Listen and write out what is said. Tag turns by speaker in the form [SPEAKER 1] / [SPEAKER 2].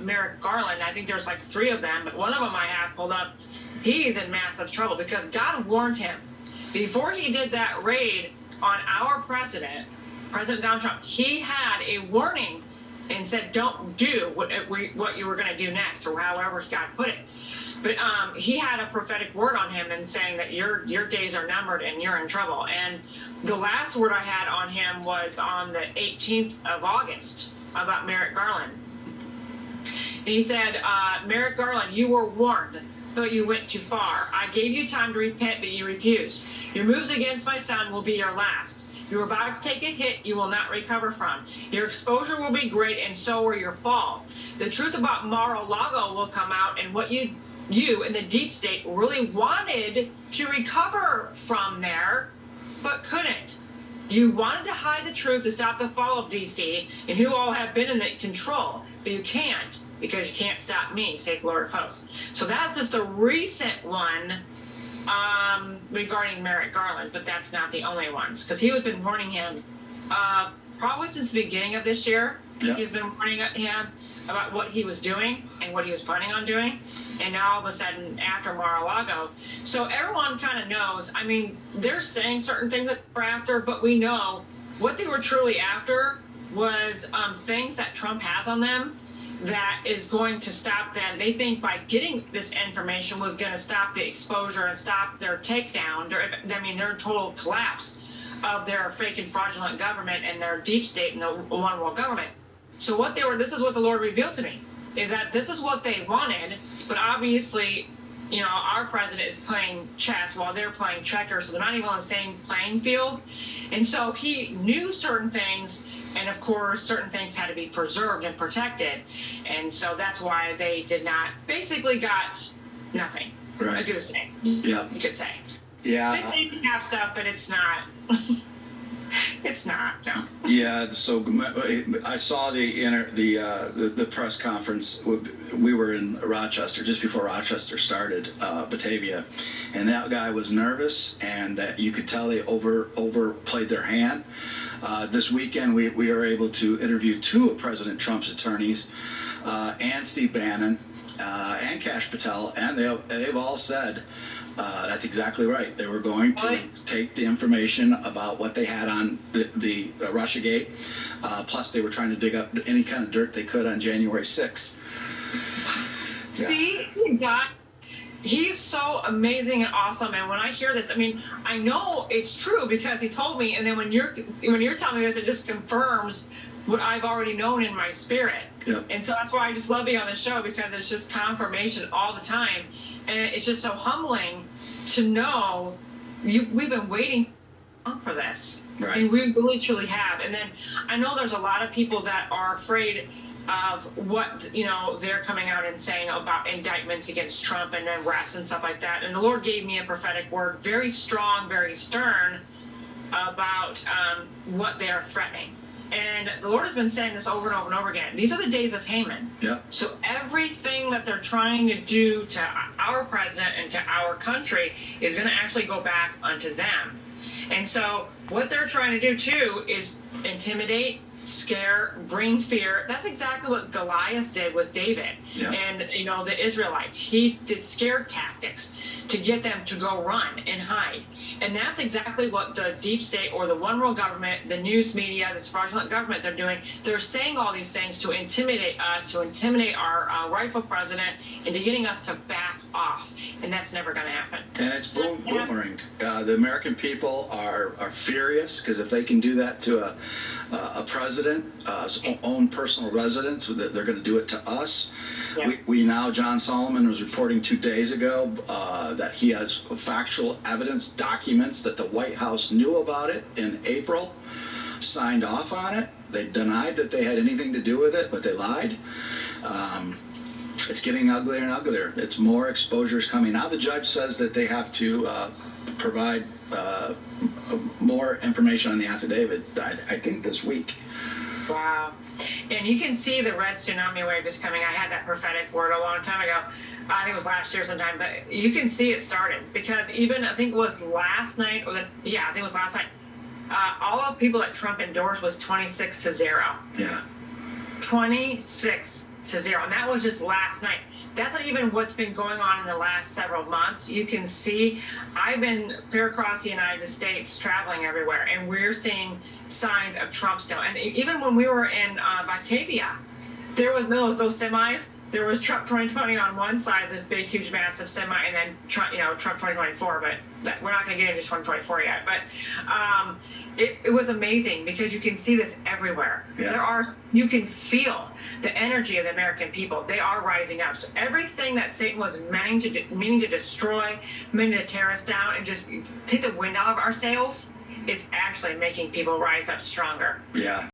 [SPEAKER 1] Merrick Garlen. I think there's like 3 of them, but one of them I have pulled up. He's in massive trouble because God warned him before he did that raid on our President Donald Trump. He had a warning and said, don't do what you were going to do next, or however God put it. But he had a prophetic word on him and saying that your days are numbered and you're in trouble. And the last word I had on him was on the 18th of August about Merrick Garlen. And he said, Merrick Garlen, you were warned, but you went too far. I gave you time to repent, but you refused. Your moves against my son will be your last. You're about to take a hit you will not recover from. Your exposure will be great, and so will your fall. The truth about Mar-a-Lago will come out, and what you and the deep state really wanted to recover from there, but couldn't. You wanted to hide the truth to stop the fall of D.C. and who all have been in the control, but you can't, because you can't stop me, saith the Lord of hosts. So that's just a recent one regarding Merrick Garland, but that's not the only ones, because he has been warning him probably since the beginning of this year. Yep. He's been warning him about what he was doing and what he was planning on doing, and now all of a sudden after Mar-a-Lago. So everyone kind of knows. I mean, they're saying certain things that they're after, but we know what they were truly after was things that Trump has on them that is going to stop them. They think by getting this information was going to stop the exposure and stop their takedown, their total collapse of their fake and fraudulent government and their deep state and the one world government. So this is what the Lord revealed to me, is that this is what they wanted, but obviously, our president is playing chess while they're playing checkers, so they're not even on the same playing field. And so he knew certain things, and of course, certain things had to be preserved and protected. And so that's why they basically got nothing.
[SPEAKER 2] Right.
[SPEAKER 1] A goose egg,
[SPEAKER 2] yeah.
[SPEAKER 1] you could say.
[SPEAKER 2] Yeah.
[SPEAKER 1] They say they have stuff, but it's not. It's not, no.
[SPEAKER 2] Yeah, so I saw the press conference. We were in Rochester, just before Rochester started, Batavia, and that guy was nervous, and you could tell they overplayed their hand. This weekend, we were able to interview 2 of President Trump's attorneys, and Steve Bannon, and Kash Patel, and they've all said, that's exactly right. They were going to take the information about what they had on the Russiagate, plus they were trying to dig up any kind of dirt they could on January 6th. Yeah.
[SPEAKER 1] See, he's so amazing and awesome. And when I hear this, I mean, I know it's true because he told me. And then when you're telling me this, it just confirms what I've already known in my spirit.
[SPEAKER 2] Yep.
[SPEAKER 1] And so that's why I just love being on the show, because it's just confirmation all the time. And it's just so humbling to know we've been waiting for this.
[SPEAKER 2] Right.
[SPEAKER 1] And we really truly have. And then I know there's a lot of people that are afraid of what they're coming out and saying about indictments against Trump and arrests and stuff like that. And the Lord gave me a prophetic word, very strong, very stern, about what they are threatening. And the Lord has been saying this over and over and over again. These are the days of Haman.
[SPEAKER 2] Yeah.
[SPEAKER 1] So everything that they're trying to do to our president and to our country is going to actually go back onto them. And so what they're trying to do, too, is intimidate, scare, bring fear. That's exactly what Goliath did with David.
[SPEAKER 2] Yeah.
[SPEAKER 1] And, the Israelites. He did scare tactics to get them to go run and hide. And that's exactly what the deep state or the one world government, the news media, this fraudulent government, they're doing. They're saying all these things to intimidate us, to intimidate our rightful president, into getting us to back off. And that's never going to happen.
[SPEAKER 2] And it's boomeranged. The American people are furious, because if they can do that to a president, own personal residence, they're going to do it to us.
[SPEAKER 1] Yeah.
[SPEAKER 2] We now, John Solomon was reporting 2 days ago that he has factual evidence, documents that the White House knew about it in April, signed off on it. They denied that they had anything to do with it, but they lied. It's getting uglier and uglier. It's more exposures coming. Now the judge says that they have to provide more information on the affidavit, I think this week.
[SPEAKER 1] Wow. And you can see the red tsunami wave is coming. I had that prophetic word a long time ago. I think it was last year sometime, but you can see it started, because even, I think it was last night, I think it was last night, all of the people that Trump endorsed was 26-0.
[SPEAKER 2] Yeah.
[SPEAKER 1] 26-0. to 0. And that was just last night. That's not even what's been going on in the last several months. You can see I've been clear across the United States traveling everywhere, and we're seeing signs of Trump still. And even when we were in Batavia, there was those semis. There was Trump 2020 on one side, this big, huge, massive semi, and then Trump 2024. But we're not going to get into 2024 yet. But it was amazing because you can see this everywhere.
[SPEAKER 2] Yeah.
[SPEAKER 1] You can feel the energy of the American people. They are rising up. So everything that Satan was meaning to destroy, meaning to tear us down, and just take the wind out of our sails, it's actually making people rise up stronger.
[SPEAKER 2] Yeah.